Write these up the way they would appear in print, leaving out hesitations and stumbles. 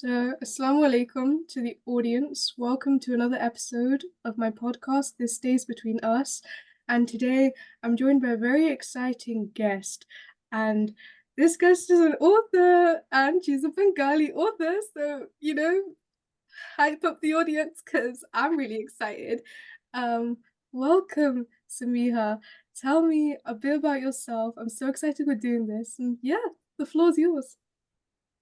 So, Assalamu alaikum to the audience. Welcome to another episode of my podcast, This Stays Between Us. And today I'm joined by a very exciting guest. And this guest is an author and she's a Bengali author. So, hype up the audience because I'm really excited. Um, Welcome, Samiha. Tell me a bit about yourself. I'm so excited we're doing this. And yeah, the floor's yours.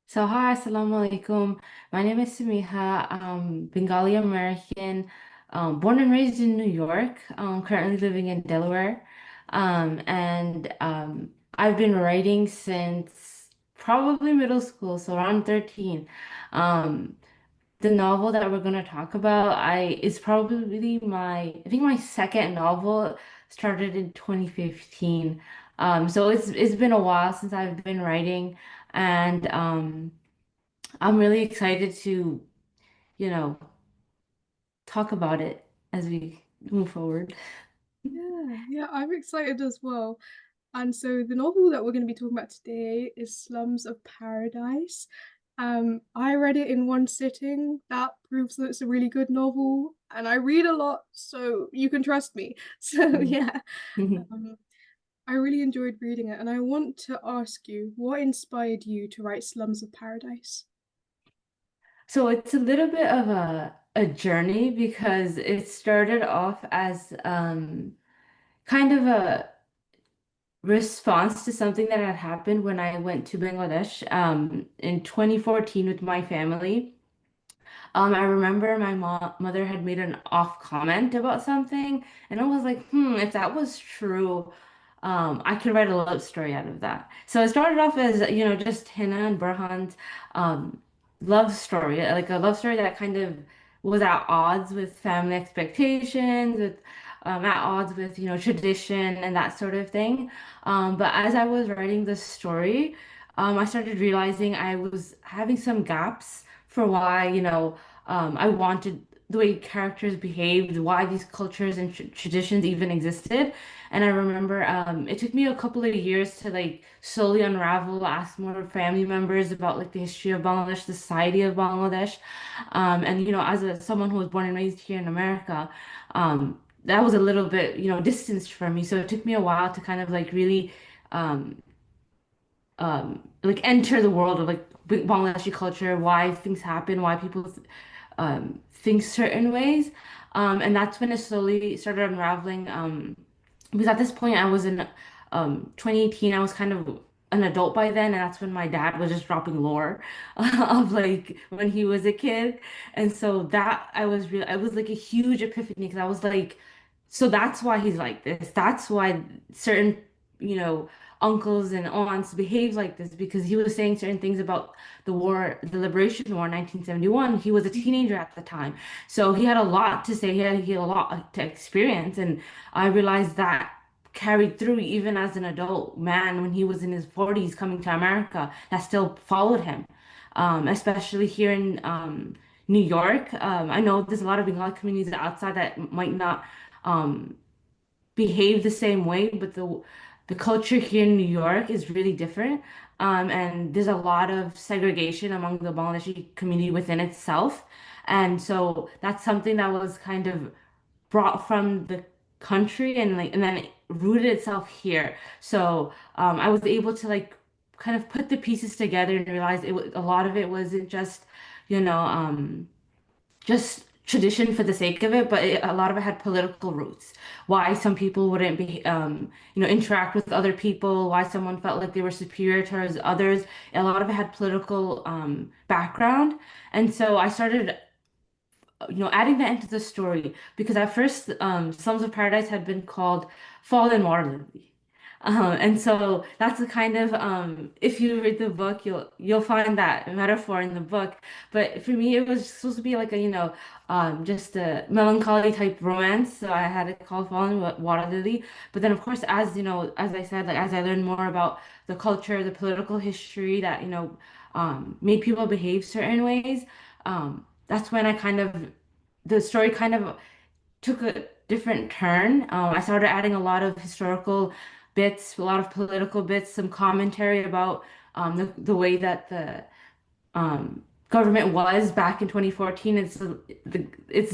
So hi, assalamu alaikum. My name is Samiha. I'm Bengali-American, born and raised in New York. Currently living in Delaware. And I've been writing since probably middle school, so around 13. Um, the novel that we're gonna talk about, I is probably I think my second novel started in 2015. So it's been a while since I've been writing, and I'm really excited to, you know, talk about it as we move forward. Yeah, I'm excited as well. And so the novel that we're going to be talking about today is Slums of Paradise. I read it in one sitting. That proves that it's a really good novel, and I read a lot, so you can trust me. So yeah, um, I really enjoyed reading it, and I want to ask you, what inspired you to write Slums of Paradise? So it's a little bit of a journey because it started off as kind of a response to something that had happened when I went to Bangladesh in 2014 with my family. I remember my mother had made an off comment about something, and I was like, if that was true, I could write a love story out of that. So it started off as, just Hannah and Burhan's um, love story, like a love story that kind of was at odds with family expectations, at odds with, tradition and that sort of thing. But as I was writing the story, I started realizing I was having some gaps for why, I wanted the way characters behaved, why these cultures and traditions even existed. And I remember it took me a couple of years to like slowly unravel, ask more family members about like the history of Bangladesh, the society of Bangladesh. And as someone who was born and raised here in America, that was a little bit, distanced from me. So it took me a while to kind of like really um, like enter the world of like Bangladeshi culture, why things happen, why people think certain ways. And that's when it slowly started unraveling. Because at this point, I was in 2018, I was kind of an adult by then, and that's when my dad was just dropping lore of like when he was a kid. And so that I was like a huge epiphany because I was like, so that's why he's like this. That's why certain, you know, uncles and aunts behave like this because he was saying certain things about the war, the Liberation War in 1971. He was a teenager at the time. So he had a lot to say. He had a lot to experience. And I realized that carried through even as an adult man when he was in his 40s coming to America, that still followed him. Especially here in New York. I know there's a lot of Bengali communities outside that might not um, behave the same way, but the culture here in New York is really different. And there's a lot of segregation among the Bangladeshi community within itself. And so that's something that was kind of brought from the country and then it rooted itself here. So I was able to like kind of put the pieces together and realize a lot of it wasn't just, you know, just tradition for the sake of it, but a lot of it had political roots. Why some people wouldn't be, interact with other people, why someone felt like they were superior towards others. A lot of it had political background. And so I started, adding that into the story because at first, Slums of Paradise had been called Fall and Water Lily. And so that's the kind of if you read the book, you'll find that metaphor in the book. But for me, it was supposed to be like a just a melancholy type romance. So I had it called Fallen Water Lily. But then of course, as as I said, like as I learned more about the culture, the political history that made people behave certain ways, that's when I kind of the story kind of took a different turn. I started adding a lot of historical bits, a lot of political bits, some commentary about the way that government was back in 2014. It's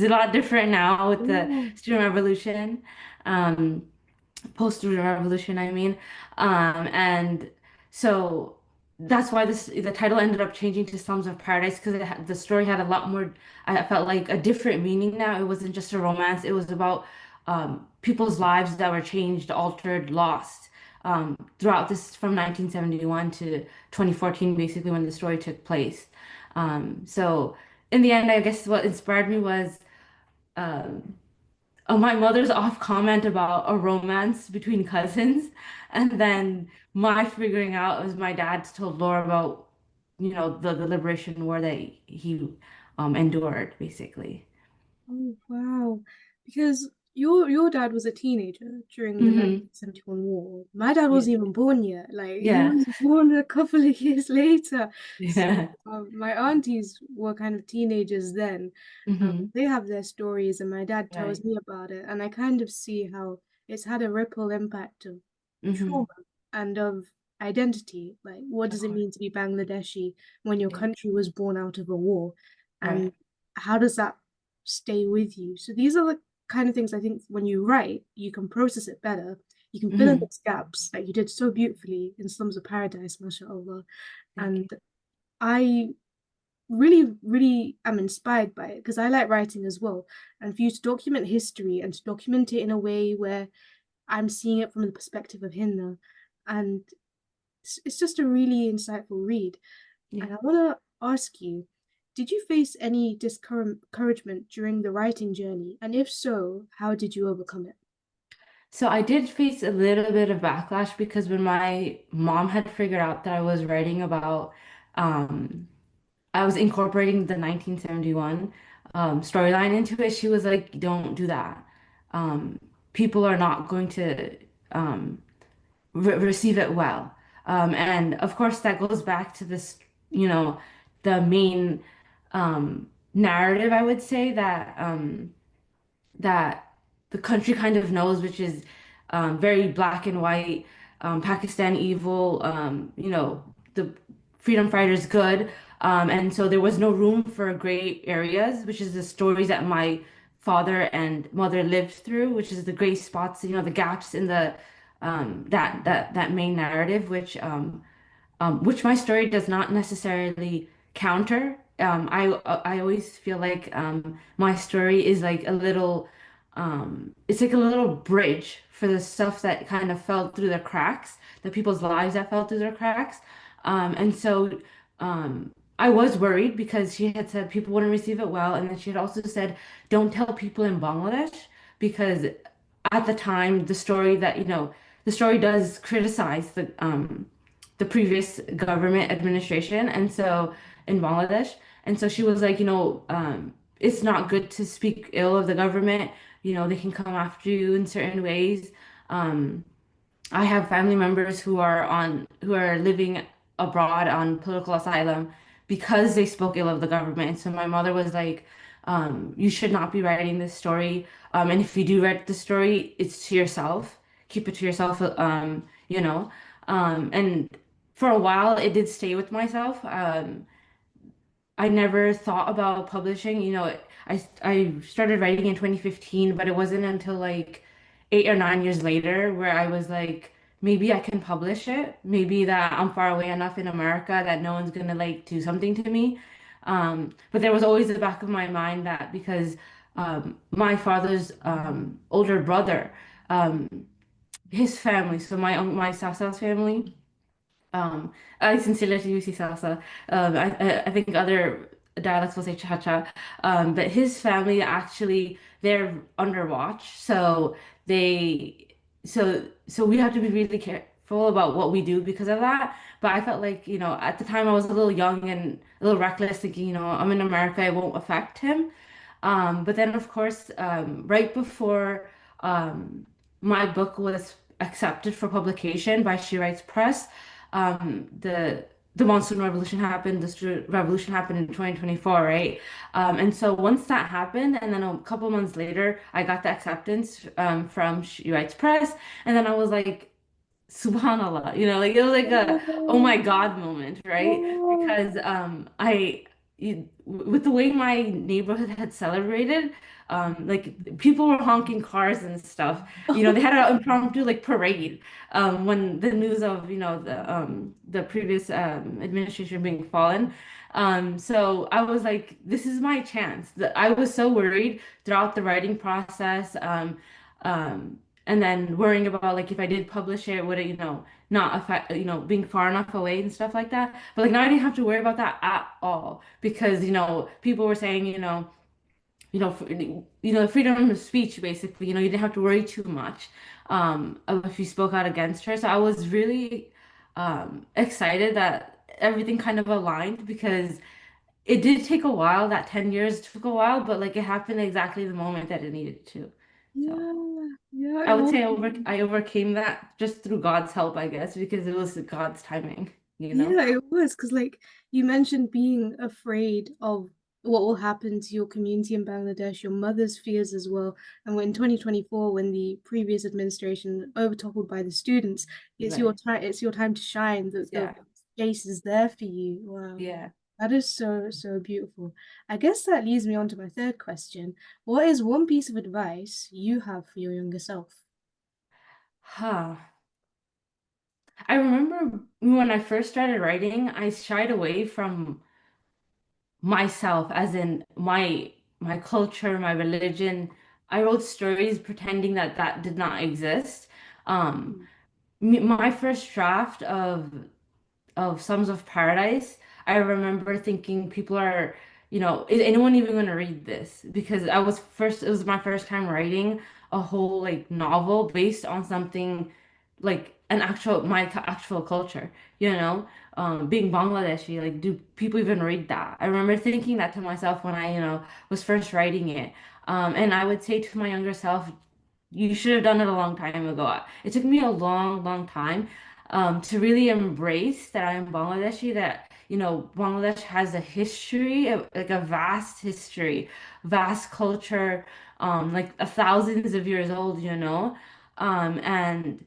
a lot different now with the Oh, student revolution. Um, post-student revolution, I mean. And so that's why the title ended up changing to Slums of Paradise because the story had a lot more, I felt like a different meaning now. It wasn't just a romance, it was about people's lives that were changed, altered, lost. Throughout this from 1971 to 2014, basically when the story took place. So in the end, I guess what inspired me was um, my mother's off comment about a romance between cousins, and then my figuring out was my dad told Laura about, the liberation war that he endured, basically. oh wow. Because your dad was a teenager during the Hmm. 1971 war. My dad Yeah. wasn't even born yet. Like he Yeah. was born a couple of years later. So Yeah. my aunties were kind of teenagers then. Hmm. They have their stories, and my dad tells Right. me about it, and I kind of see how it's had a ripple impact of Hmm. trauma and of identity. Like, what Of does it course. mean to be Bangladeshi when your Yeah. country was born out of a war? Right. And how does that stay with you? So these are the kind of things I think when you write, you can process it better. You can fill in Hmm. those gaps like you did so beautifully in Slums of Paradise, mashallah. Thank And you. I really, really am inspired by it because I like writing as well. And for you to document history and to document it in a way where I'm seeing it from the perspective of Hinna. And it's just a really insightful read. Yeah. And I want to ask you, did you face any discouragement during the writing journey? And if so, how did you overcome it? So I did face a little bit of backlash because when my mom had figured out that I was writing about um I was incorporating the 1971 storyline into it. She was like, "Don't do that. Um, People are not going to um, receive it well." And of course, that goes back to this, you know, the main narrative, I would say that the country kind of knows, which is very black and white, Pakistan evil, the freedom fighters good. And so there was no room for gray areas, which is the stories that my father and mother lived through, which is the gray spots, the gaps in the that main narrative, which my story does not necessarily counter. I always feel like my story is like it's like a little bridge for the stuff that kind of fell through the cracks, the people's lives that fell through their cracks. And so I was worried because she had said people wouldn't receive it well, and then she had also said, don't tell people in Bangladesh because at the time the story does criticize the previous government administration, and so in Bangladesh. And so she was like, it's not good to speak ill of the government. They can come after you in certain ways. Um, I have family members who are living abroad on political asylum because they spoke ill of the government. And so my mother was like, you should not be writing this story. And if you do write the story, it's to yourself. Keep it to yourself, And for a while, it did stay with myself. I never thought about publishing. I started writing in 2015, but it wasn't until like 8 or 9 years later where I was like, maybe I can publish it. Maybe that I'm far away enough in America that no one's gonna like do something to me. But there was always the back of my mind that because my father's older brother, um, his family, so my Sasa's family. Um, I sincerely use salsa. I think other dialects will say cha-cha. But his family actually they're under watch, so they so we have to be really careful about what we do because of that. But I felt like, at the time I was a little young and a little reckless, thinking, I'm in America, it won't affect him. But then, of course, right before my book was accepted for publication by She Writes Press, the Monsoon Revolution happened, the Student Revolution happened in 2024, right? And so once that happened, and then a couple months later, I got the acceptance from She Writes Press, and then I was like, Subhanallah, like it was like a oh Oh, my God moment, right? oh, Because with the way my neighborhood had celebrated, like people were honking cars and stuff. They had an impromptu like parade when the news of the previous administration being fallen. So I was like, this is my chance. I was so worried throughout the writing process. Um, and then worrying about like if I did publish it, would it, not affect, being far enough away and stuff like that. But like now I didn't have to worry about that at all because, people were saying, freedom of speech basically, you didn't have to worry too much of if you spoke out against her. So I was really excited that everything kind of aligned because it did take a while. That 10 years took a while, but like it happened exactly the moment that it needed to. So Yeah, yeah, I it would was. say I overcame that just through God's help, I guess, because it was God's timing, you know? Yeah, it was because, like, you mentioned being afraid of what will happen to your community in Bangladesh, your mother's fears as well. And when 2024, when the previous administration overtoppled by the students, it's your Right. time. It's your time to shine. The Yeah. space is there for you. Wow, Yeah. that is so so beautiful. I guess that leads me on to my third question. What is one piece of advice you have for your younger self? Huh. I remember when I first started writing, I shied away from myself, as in my culture, my religion. I wrote stories pretending that that did not exist. Um, my first draft of Slums of Paradise, I remember thinking people are, is anyone even going to read this? Because it was my first time writing a whole like novel based on something like actual culture, being Bangladeshi, like do people even read that? I remember thinking that to myself when I, was first writing it. And I would say to my younger self, you should have done it a long time ago. It took me a long, long time to really embrace that I am Bangladeshi, that, Bangladesh has a history, like a vast history, vast culture, like thousands of years old, and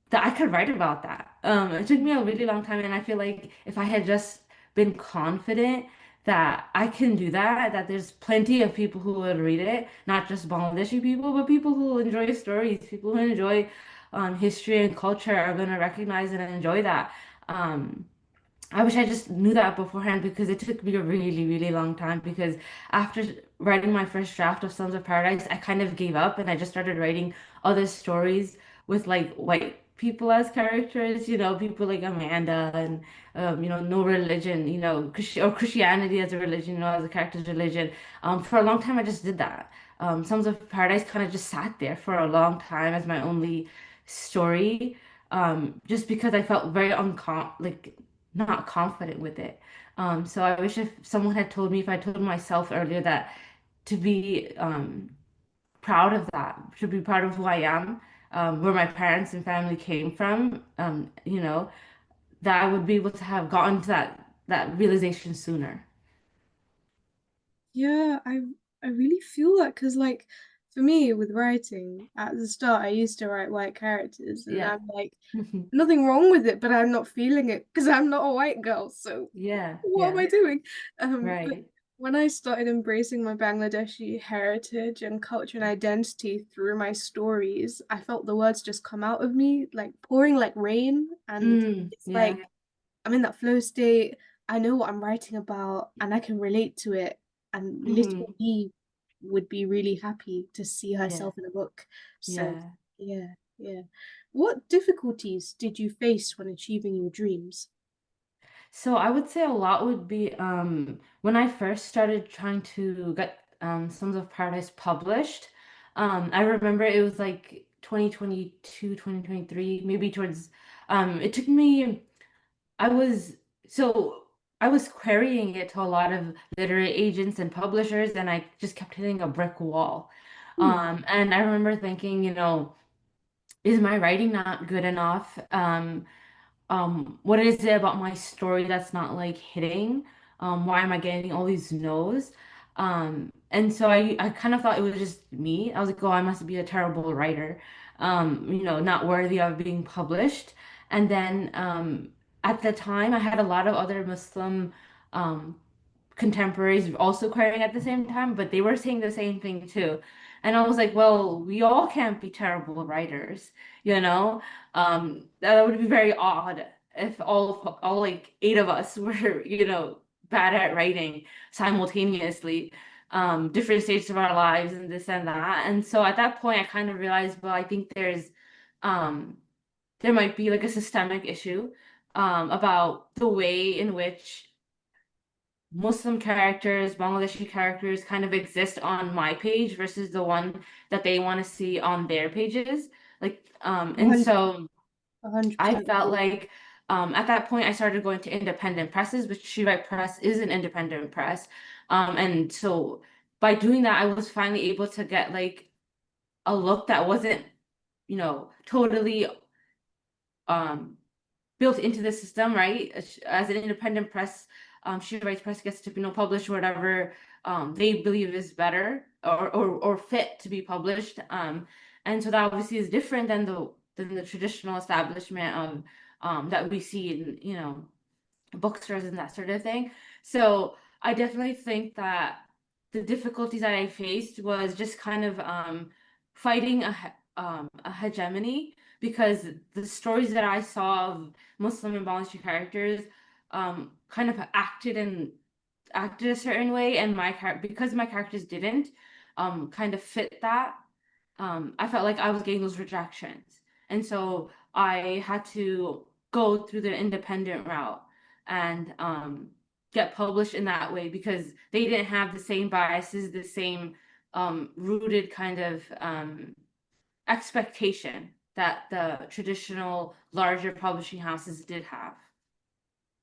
that I could write about that. It took me a really long time, and I feel like if I had just been confident that I can do that, that there's plenty of people who would read it, not just Bangladeshi people, but people who enjoy stories, people who enjoy history and culture are going to recognize and enjoy that. Um, I wish I just knew that beforehand because it took me a really, really long time. Because after writing my first draft of Sons of Paradise, I kind of gave up and I just started writing other stories with like white people as characters, people like Amanda and no religion, or Christianity as a religion, as a character's religion. For a long time, I just did that. Sons of Paradise kind of just sat there for a long time as my only story, just because I felt very like not confident with it. So I wish if someone had told me, if I told myself earlier that to be proud of that, to be proud of who I am, where my parents and family came from, that I would be able to have gotten to that realization sooner. Yeah, I really feel that because, like, for me with writing at the start, I used to write white characters, and Yeah. I'm like, nothing wrong with it, but I'm not feeling it because I'm not a white girl. So Yeah. what am Yeah. I doing? But Right. when I started embracing my Bangladeshi heritage and culture and identity through my stories, I felt the words just come out of me like pouring like rain, and it's Yeah. like I'm in that flow state. I know what I'm writing about and I can relate to it. And little Hmm. me would be really happy to see Yeah. herself in a book. So, Yeah. yeah, yeah. What difficulties did you face when achieving your dreams? So I would say a lot would be when I first started trying to get Sons of Paradise published. I remember it was like 2022, 2023, maybe towards it took me I was so I was querying it to a lot of literary agents and publishers and I just kept hitting a brick wall. Hmm. And I remember thinking, is my writing not good enough? What is it about my story that's not like hitting? Why am I getting all these no's? And so I kind of thought it was just me. I was like, oh, I must be a terrible writer, not worthy of being published. And then at the time, I had a lot of other Muslim um, contemporaries also querying at the same time, but they were saying the same thing too. And I was like, well, we all can't be terrible writers, you know? That would be very odd if all like eight of us were, bad at writing simultaneously, different stages of our lives and this and that. And so at that point I kind of realized, well, I think um there might be like a systemic issue about the way in which Muslim characters, Bangladeshi characters kind of exist on my page versus the one that they want to see on their pages. And 100, so I 100% felt agree. like at that point I started going to independent presses, which She Write Press is an independent press. And so by doing that, I was finally able to get like a look that wasn't, totally um built into the system, right? As an independent press, She Writes Press gets to, publish whatever they believe is better or fit to be published. And so that obviously is different than the traditional establishment of that we see in, bookstores and that sort of thing. So I definitely think that the difficulties that I faced was just kind of fighting a hegemony because the stories that I saw of Muslim and Bangladeshi characters kind of acted a certain way, and because my characters didn't kind of fit that, I felt like I was getting those rejections, and so I had to go through the independent route and get published in that way because they didn't have the same biases, the same rooted kind of expectation that the traditional larger publishing houses did have.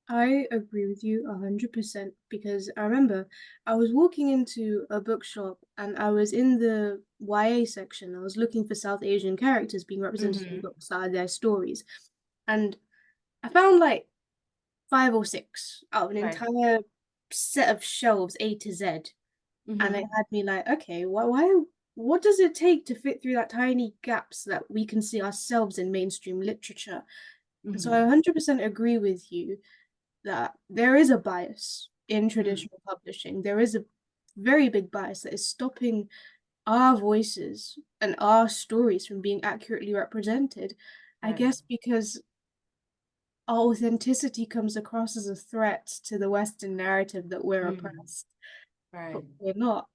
I agree with you 100% because I remember I was walking into a bookshop and I was in the YA section. I was looking for South Asian characters being represented in Hmm. books that are their stories. And I found like five or six out of an Right. entire set of shelves A to Z. And it Hmm. had me like, okay, what does it take to fit through that tiny gaps that we can see ourselves in mainstream literature? And so I Hmm. 100% agree with you that there is a bias in Hmm. traditional publishing. There is a very big bias that is stopping our voices and our stories from being accurately represented. I Right. guess because our authenticity comes across as a threat to the Western narrative that we're Hmm. oppressed, but Right. we're not.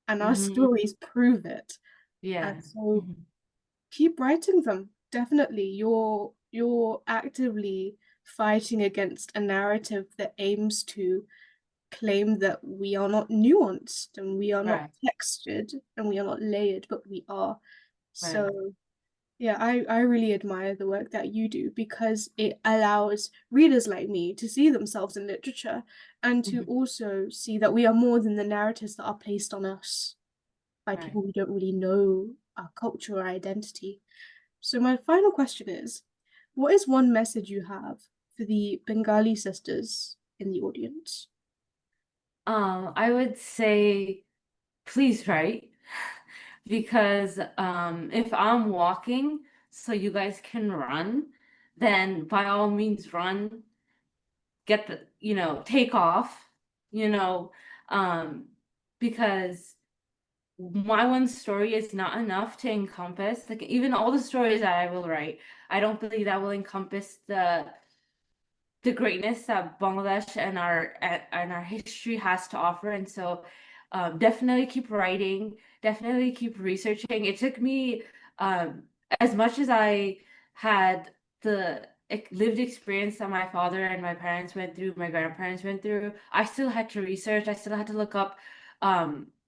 And our Hmm. stories prove it. And Yeah. so Hmm. keep writing them. Definitely. You're actively fighting against a narrative that aims to claim that we are not nuanced and we are not Right. textured and we are not layered, but we are. Right. So yeah, I really admire the work that you do because it allows readers like me to see themselves in literature and to Hmm. also see that we are more than the narratives that are placed on us by Right. people who don't really know our culture or identity. So my final question is, what is one message you have for the Bengali sisters in the audience? I would say please write because if I'm walking so you guys can run, then by all means run, get take off, you know, um, because my one story is not enough to encompass like even all the stories that I will write. I don't believe that will encompass the greatness that Bangladesh and our history has to offer. And so, definitely keep writing, definitely keep researching. It took me um, as much as I had the lived experience that my father and my parents went through, my grandparents went through. I still had to research. I still had to look up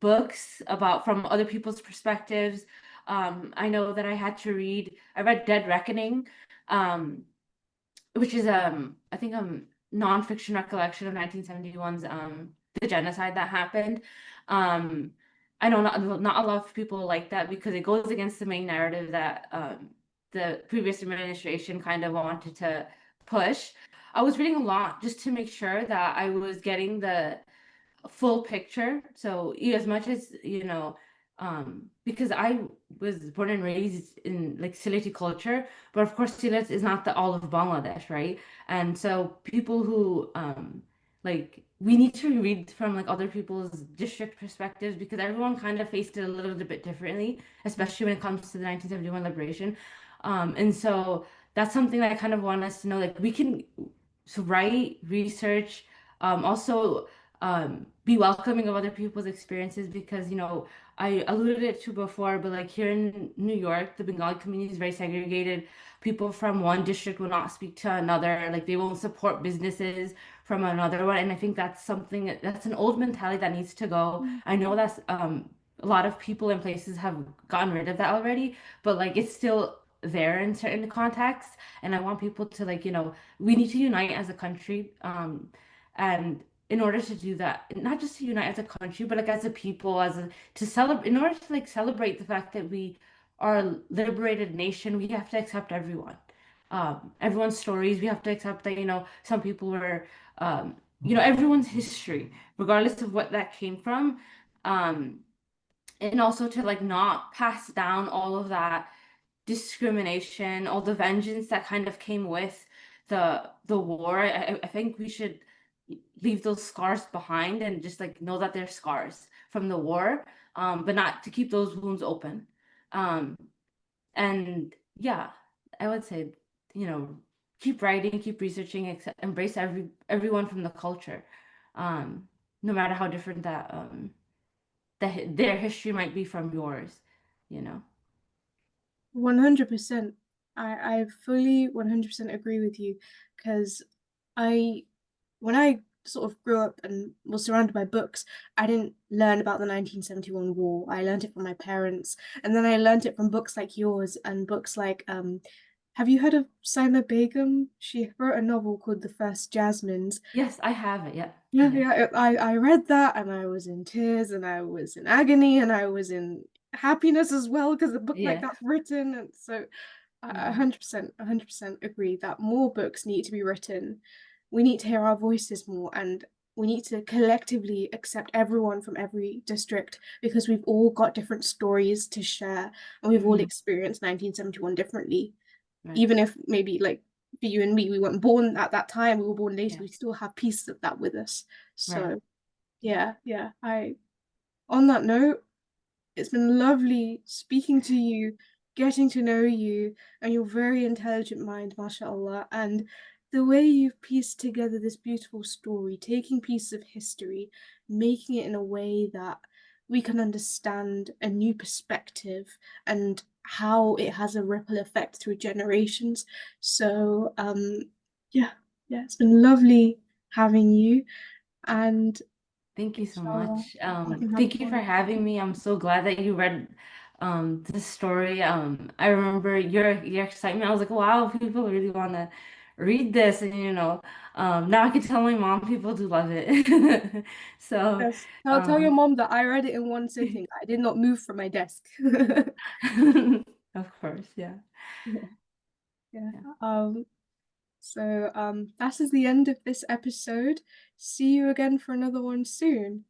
books about from other people's perspectives. I know that I had to read. I read Dead Reckoning. Um, which is I think nonfiction recollection of 1971's the genocide that happened. Um I know not a lot of people like that because it goes against the main narrative that the previous administration kind of wanted to push. I was reading a lot just to make sure that I was getting the full picture. So as much as because I was born and raised in like Sylheti culture, but of course Sylhet is not the all of Bangladesh, right? And so people who like we need to read from like other people's district perspectives because everyone kind of faced it a little bit differently, especially when it comes to the 1971 liberation. And so that's something that I kind of want us to know. Like we can write, research, also be welcoming of other people's experiences because, you know, I alluded it to before, but like here in New York, the Bengali community is very segregated. People from one district will not speak to another, like they won't support businesses from another one. And I think that's something that's an old mentality that needs to go. I know that's a lot of people and places have gotten rid of that already, but like it's still there in certain contexts. And I want people to like, you know, we need to unite as a country. And in order to do that, not just to unite as a country, but like as a people, as a to celebrate, in order to like celebrate the fact that we are a liberated nation, we have to accept everyone. Everyone's stories. We have to accept that, you know, some people were, you know, everyone's history, regardless of what that came from. Um, and also to like not pass down all of that discrimination, all the vengeance that kind of came with the war. I think we should leave those scars behind and just like know that they're scars from the war, but not to keep those wounds open. Um, and yeah, I would say, you know, keep writing, keep researching, embrace everyone from the culture, um, no matter how different their history might be from yours, you know. 100%. I fully 100% agree with you because I when I sort of grew up and was surrounded by books, I didn't learn about the 1971 war. I learned it from my parents, and then I learned it from books like yours and books like have you heard of Saima Begum? She wrote a novel called The First Jasmines. Yes, I have it. Yeah. Yeah, Yeah. yeah. I read that and I was in tears and I was in agony and I was in happiness as well because a book like Yes. that's written. And so I Yeah. 100% agree that more books need to be written. We need to hear our voices more and we need to collectively accept everyone from every district because we've all got different stories to share and we've all Hmm. experienced 1971 differently. Right. Even if maybe like for you and me, we weren't born at that time, we were born later, Yeah. we still have pieces of that with us. Right. So yeah, yeah. On that note, it's been lovely speaking to you, getting to know you, and your very intelligent mind, mashallah. And the way you've pieced together this beautiful story, taking pieces of history, making it in a way that we can understand a new perspective and how it has a ripple effect through generations. So, yeah, yeah, it's been lovely having you, and Thank you so inshallah, much. I can have Thank you for one. having me. I'm so glad that you read this story. I remember your excitement. I was like, wow, people really want to read this, and you know, now I can tell my mom people do love it. So, Yes. Tell your um, mom that I read it in one sitting. I did not move from my desk. of course, yeah. Yeah. Yeah. Yeah. So that is the end of this episode. See you again for another one soon.